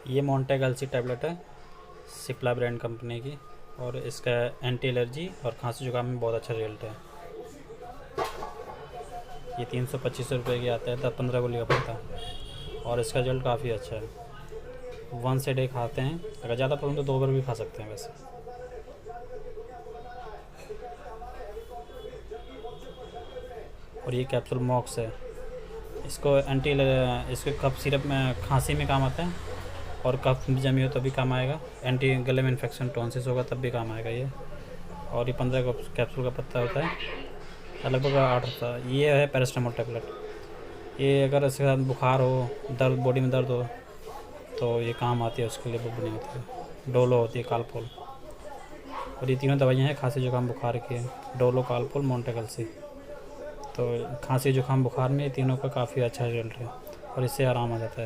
ये Montek LC tablet है, Cipla brand company की, और इसका एंटी एलर्जी और खांसी जुकाम में बहुत अच्छा रिजल्ट है। ये 325 रुपये की आता है, 10-15 गोली का पड़ता है, और इसका रिजल्ट काफ़ी अच्छा है। 1 डे खाते हैं, अगर ज़्यादा प्रॉब्लम तो 2 बार भी खा सकते हैं वैसे। और ये कैप्सूल मॉक्स है, इसको इसके कफ सिरप में खांसी में काम आता है, और कफ जमी हो तब भी काम आएगा। एंटी गले में इन्फेक्शन टॉन्सिस होगा तब भी काम आएगा ये। और ये 15 कैप्सूल का पत्ता होता है, लगभग 8 ये है पैरास्टामोल टैबलेट। ये अगर इसके साथ बुखार हो, दर्द, बॉडी में दर्द हो, तो ये काम आती है, उसके लिए बहुत बढ़िया होती है। डोलो होती है, कालपोल। और ये तीनों दवाइयाँ हैं खांसी जुकाम बुखार की है, डोलो, कालपोल, मोंटेक एलसी। तो खांसी जुकाम बुखार में ये तीनों का काफ़ी अच्छा रिजल्ट है, और इससे आराम आ जाता है।